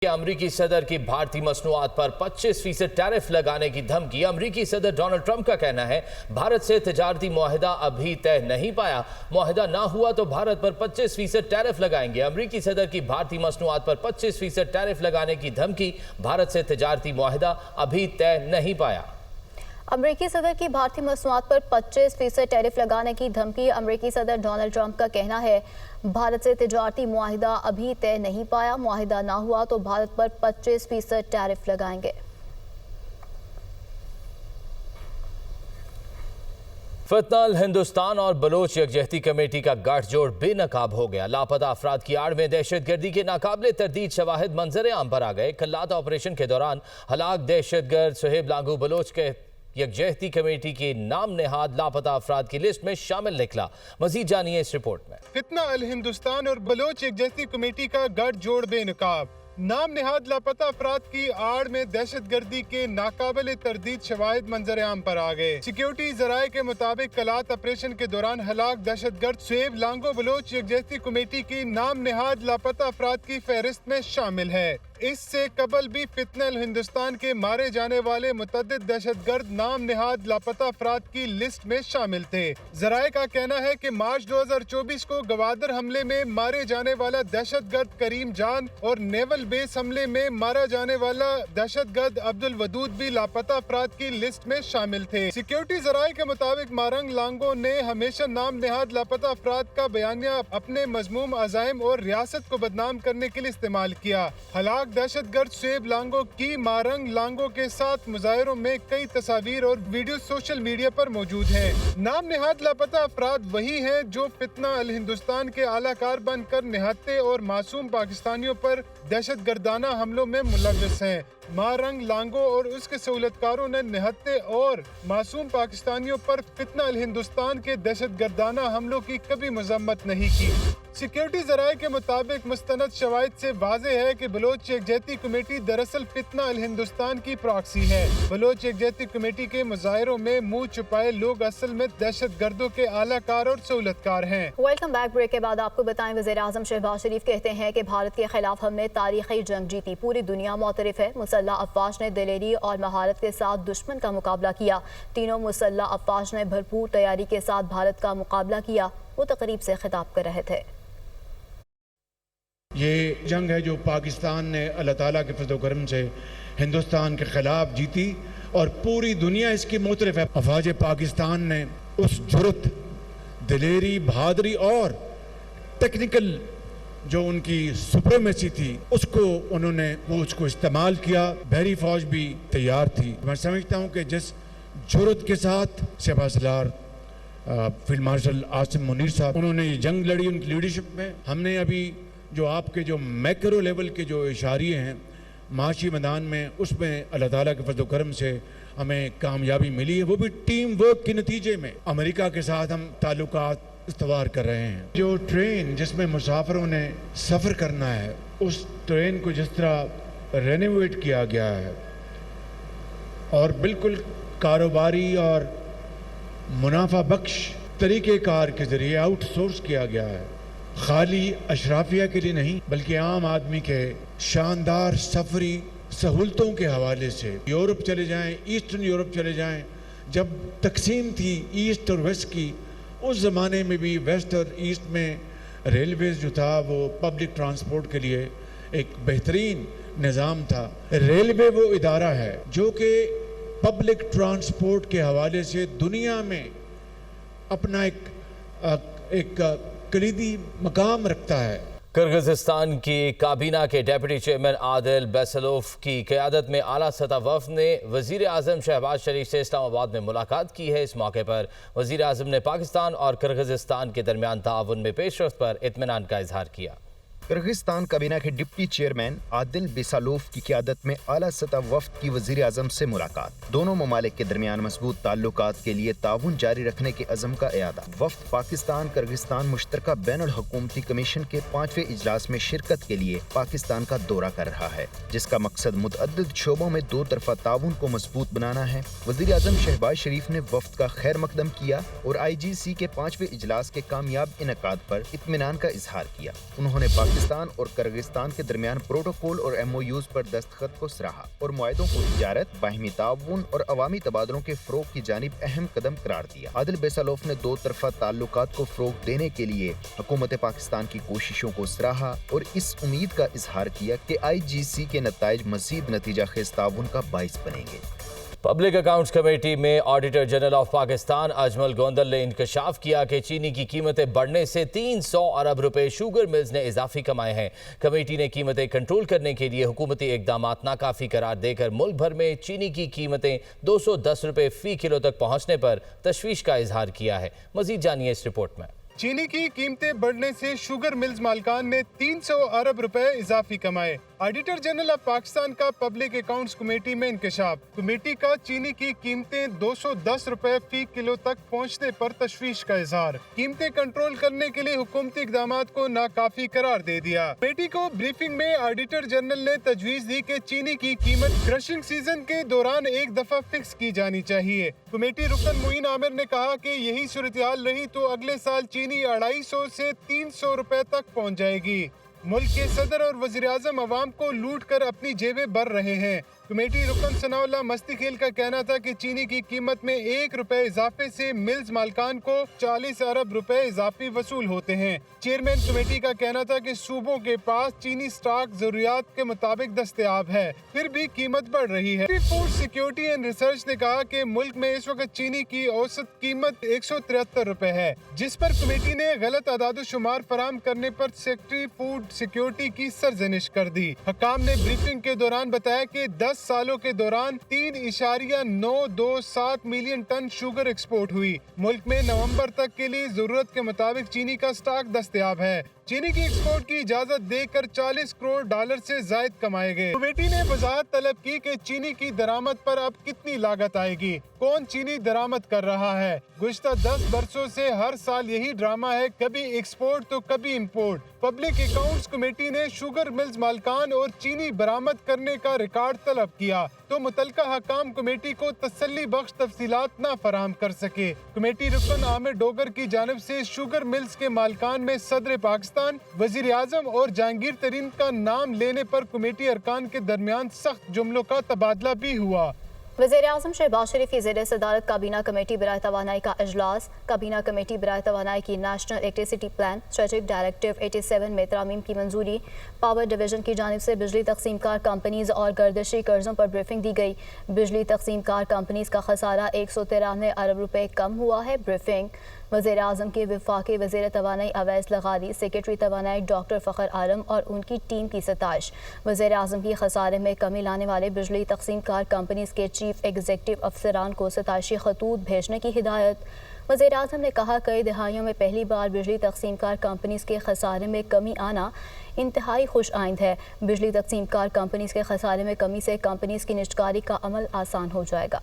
अमरीकी सदर की भारतीय मसनूआत पर 25% टैरिफ लगाने की धमकी। अमरीकी सदर डोनाल्ड ट्रंप का कहना है भारत से तिजारती मुआहिदा अभी तय नहीं पाया, मुआहिदा ना हुआ तो भारत पर 25% टैरिफ लगाएंगे। अमरीकी सदर की भारतीय मसनूआत पर 25% टैरिफ लगाने की धमकी। भारत से तिजारती मुआहिदा अभी तय नहीं पाया। अमरीकी सदर की भारतीय मसनूआत पर 25% टैरिफ लगाने की धमकी। अमरीकी सदर डोनाल्ड ट्रंप का कहना है भारत से तिजारती मुआहिदा अभी तय नहीं पाया, मुआहिदा ना हुआ तो भारत पर 25% टैरिफ लगाएंगे। फितना हिंदुस्तान और बलोच यकजहती कमेटी का गठजोड़ बेनकाब हो गया। लापता अफराद की आड़ में दहशतगर्दी के नाकाबिले तरदीद शवाहिद मंजर आम पर आ गए। कल्लात ऑपरेशन के दौरान हलाक दहशतगर्द सुहेब लांगू बलोच के यकजहती कमेटी की नाम नेहाद लापता अफराद की लिस्ट में शामिल निकला। मजीद जानिए इस रिपोर्ट में। फितना अल हिंदुस्तान और बलोच यकजहती कमेटी का गठजोड़ बेनकाब। नाम नेहाद लापता अफराद की आड़ में दहशतगर्दी के नाकाबिले तरदीद शवाहिद मंजर आम पर आ गए। सिक्योरिटी जराये के मुताबिक कलात ऑपरेशन के दौरान हलाक दहशतगर्द सुहेब लांगो बलोच यकजहती कमेटी की नाम नेहाद लापता अफराद की फहरिस्त में शामिल है। इससे कबल भी फितना अल हिंदुस्तान के मारे जाने वाले मुतअद्दिद दहशतगर्द नाम नेहाद लापता अफराद की लिस्ट में शामिल थे। जराये का कहना है कि मार्च 2024 को गवादर हमले में मारे जाने वाला दहशतगर्द करीम जान और नेवल बेस हमले में मारा जाने वाला दहशतगर्द अब्दुल वदूद भी लापता अफराद की लिस्ट में शामिल थे। सिक्योरिटी जराये के मुताबिक मारंग लांगो ने हमेशा नाम नेहाद लापता अफराद का बयानिया अपने मजमूम अज़ाइम और रियासत को बदनाम करने के लिए इस्तेमाल किया। हलाक दहशतगर्द सुहेब लांगो की मारंग लांगो के साथ मुजाहिरों में कई तस्वीर और वीडियो सोशल मीडिया पर मौजूद हैं। नाम नेहाद लापता अफराद वही हैं जो फितना अल हिंदुस्तान के आलाकार बनकर निहत्ते और मासूम पाकिस्तानियों पर दहशतगर्दाना हमलों में मुलव्वस हैं। मारंग लांगो और उसके सहूलतकारों ने निहत्ते और मासूम पाकिस्तानियों पर फितना अल हिंदुस्तान के दहशतगर्दाना हमलों की कभी मजम्मत नहीं की। सिक्योरिटी जराये के मुताबिक मुस्तनद शवाहिद से वाज़ेह है कि बलोच यकजहती कमेटी दरअसल फितना अल हिंदुस्तान की प्रॉक्सी है। बलोच यकजहती कमेटी के मुजाहिरों में मुंह छुपाए लोग असल में दहशतगर्दों के आलाकार और सहूलतकार हैं। Welcome back. ब्रेक के बाद आपको बताएं, वज़ीर आज़म शहबाज शरीफ कहते हैं कि भारत के खिलाफ हमने तारीखी जंग जीती, पूरी दुनिया मुतरफ है। मुसल्लह अफवाज ने दिलेरी और महारत के साथ दुश्मन का मुकाबला किया। तीनों मुसल्लह अफवाज ने भरपूर तैयारी के साथ भारत का मुकाबला किया। वो तकरीब से खिताब कर रहे थे। ये जंग है जो पाकिस्तान ने अल्लाह ताला के फज़ल व करम से हिंदुस्तान के खिलाफ जीती और पूरी दुनिया इसकी मुतरफ है। अफवाज पाकिस्तान ने उस जुर्रत, दिलेरी, बहादुरी और टेक्निकल जो उनकी सुप्रीमेसी थी उसको उसको इस्तेमाल किया। बहरी फौज भी तैयार थी। मैं समझता हूँ कि जिस जुर्रत के साथ शहबाज सलार, फील्ड मार्शल आसिम मुनीर साहब उन्होंने ये जंग लड़ी, उनकी लीडरशिप में हमने अभी जो आपके जो मैक्रो लेवल के जो इशारे हैं माशी मैदान में, उसमें अल्लाह ताला के फज़ल व करम से हमें कामयाबी मिली है। वो भी टीम वर्क के नतीजे में। अमेरिका के साथ हम ताल्लुकात इस्तवार कर रहे हैं। जो ट्रेन जिसमें मुसाफिरों ने सफ़र करना है, उस ट्रेन को जिस तरह रेनोवेट किया गया है और बिल्कुल कारोबारी और मुनाफा बख्श तरीक़ेकार के ज़रिए आउटसोर्स किया गया है, खाली अशराफिया के लिए नहीं बल्कि आम आदमी के शानदार सफरी सहूलतों के हवाले से। यूरोप चले जाएं, ईस्टर्न यूरोप चले जाएं, जब तकसीम थी ईस्ट और वेस्ट की, उस ज़माने में भी वेस्ट और ईस्ट में रेलवेज़ जो था वो पब्लिक ट्रांसपोर्ट के लिए एक बेहतरीन निज़ाम था। रेलवे वो इदारा है जो कि पब्लिक ट्रांसपोर्ट के हवाले से दुनिया में अपना एक कलीदी मकाम रखता है। किर्गिज़स्तान की काबीना के डेप्यूटी चेयरमैन आदिल बैसलोफ की क़यादत में आला सतह वफ़द ने वज़ीर आज़म शहबाज शरीफ से इस्लामाबाद में मुलाकात की है। इस मौके पर वज़ीर आज़म ने पाकिस्तान और किर्गिज़स्तान के दरमियान ताउन में पेशरफ्त पर इत्मीनान का इजहार किया। किर्गिस्तान काबीना के डिप्टी चेयरमैन आदिल बेसालोफ की क़यादत में आला सतह वफ़द की वज़ीर आज़म से मुलाकात। दोनों ममालिक के दरमियान मजबूत ताल्लुकात के लिए ताउन जारी रखने के अज़म का इरादा। वफ़द पाकिस्तान किर्गिस्तान मुश्तरका बैनुल हुकूमती कमीशन के 5वें इजलास में शिरकत के लिए पाकिस्तान का दौरा कर रहा है, जिसका मकसद मुतअद्दिद शोबों में दो तरफा ताउन को मजबूत बनाना है। वज़ीर आज़म शहबाज शरीफ ने वफ़द का खैर मकदम किया और IGC के 5वें इजलास के कामयाब इनेकाद पर इत्मीनान का इजहार किया। उन्होंने پاکستان اور کرغزستان کے درمیان پروٹوکول اور MOUs پر دستخط کو سراہا اور معاہدوں کو تجارت، باہمی تعاون اور عوامی تبادلوں کے فروغ کی جانب اہم قدم قرار دیا۔ عادل بیسالوف نے دو طرفہ تعلقات کو فروغ دینے کے لیے حکومت پاکستان کی کوششوں کو سراہا اور اس امید کا اظہار کیا کہ IGC کے نتائج مزید نتیجہ خیز تعاون کا باعث بنیں گے۔ پبلک اکاؤنٹس کمیٹی میں auditor general of Pakistan Ajmal Gondal نے انکشاف کیا کہ چینی کی قیمتیں بڑھنے سے 300 ارب روپے شوگر ملز نے اضافی کمائے ہیں۔ کمیٹی نے قیمتیں کنٹرول کرنے کے لیے حکومتی اقدامات ناکافی قرار دے کر ملک بھر میں چینی کی قیمتیں 210 روپے فی کلو تک پہنچنے پر تشویش کا اظہار کیا ہے۔ مزید جانیے اس رپورٹ میں۔ چینی کی قیمتیں بڑھنے سے شوگر ملز مالکان نے 300 ارب روپے اضافی کمائے۔ آڈیٹر جنرل آف پاکستان کا پبلک اکاؤنٹس کمیٹی میں انکشاف۔ کمیٹی کا چینی کی قیمتیں 210 روپے فی کلو تک پہنچنے پر تشویش کا اظہار۔ قیمتیں کنٹرول کرنے کے لیے حکومتی اقدامات کو ناکافی قرار دے دیا۔ کمیٹی کو بریفنگ میں آڈیٹر جنرل نے تجویز دی کہ چینی کی قیمت کرشنگ سیزن کے دوران ایک دفعہ فکس کی جانی چاہیے۔ کمیٹی رکن معین عامر نے کہا کہ یہی صورتحال رہی تو اگلے سال چینی 250 سے 300 روپے تک پہنچ جائے گی۔ ملک کے صدر اور وزیر اعظم عوام کو لوٹ کر اپنی جیبیں بھر رہے ہیں۔ کمیٹی رکن ثناء اللہ مستی خیل کا کہنا تھا کہ چینی کی قیمت میں 1 روپے اضافے سے ملز مالکان کو 40 ارب روپے اضافی وصول ہوتے ہیں۔ چیئرمین کمیٹی کا کہنا تھا کہ صوبوں کے پاس چینی سٹاک ضروریات کے مطابق دستیاب ہے، پھر بھی قیمت بڑھ رہی ہے۔ فوڈ سیکیورٹی اینڈ ریسرچ نے کہا کہ ملک میں اس وقت چینی کی اوسط قیمت 173 روپے ہے، جس پر کمیٹی نے غلط اعداد و شمار فراہم کرنے پر سیکرٹری فوڈ سیکیورٹی کی سرزنش کر دی۔ حکام نے بریفنگ کے دوران بتایا کہ 10 سالوں کے دوران 3.927 ملین ٹن شوگر ایکسپورٹ ہوئی۔ ملک میں نومبر تک کے لیے ضرورت کے مطابق چینی کا سٹاک دستیاب ہے۔ چینی کی ایکسپورٹ کی اجازت دے کر $40 کروڑ سے زائد کمائے گئے۔ کمیٹی نے وضاحت طلب کی کہ چینی کی درآمد پر اب کتنی لاگت آئے گی، کون چینی درآمد کر رہا ہے۔ گزشتہ 10 برسوں سے ہر سال یہی ڈرامہ ہے، کبھی ایکسپورٹ تو کبھی امپورٹ۔ پبلک اکاؤنٹس کمیٹی نے شوگر ملز مالکان اور چینی برآمد کرنے کا ریکارڈ طلب کیا تو متعلقہ حکام کمیٹی کو تسلی بخش تفصیلات نہ فراہم کر سکے۔ کمیٹی رکن عامر ڈوگر کی جانب سے شوگر ملز کے مالکان میں صدر پاکستان، وزیر اعظم اور جہانگیر ترین کا نام لینے پر کمیٹی ارکان کے درمیان سخت جملوں کا تبادلہ بھی ہوا۔ وزیر اعظم شہباز شریف کی زیر صدارت کابینہ کمیٹی برائے توانائی کا اجلاس۔ کابینہ کمیٹی برائے توانائی کی national electricity plan strategic directive 87 میں ترامیم کی منظوری۔ پاور ڈویژن کی جانب سے بجلی تقسیم کار کمپنیز اور گردشی قرضوں پر بریفنگ دی گئی۔ بجلی تقسیم کار کمپنیز کا خسارہ 193 ارب روپے کم ہوا ہے۔ بریفنگ وزیر اعظم کے وفاقی وزیر توانائی اویس لغاری، سیکرٹری توانائی ڈاکٹر فخر عالم اور ان کی ٹیم کی ستائش۔ وزیر اعظم کی خسارے میں کمی لانے والے بجلی تقسیم کار کمپنیز کے چیف ایگزیکٹو افسران کو ستائشی خطوط بھیجنے کی ہدایت۔ وزیر اعظم نے کہا کئی دہائیوں میں پہلی بار بجلی تقسیم کار کمپنیز کے خسارے میں کمی آنا انتہائی خوش آئند ہے۔ بجلی تقسیم کار کمپنیز کے خسارے میں کمی سے کمپنیز کی نجکاری کا عمل آسان ہو جائے گا۔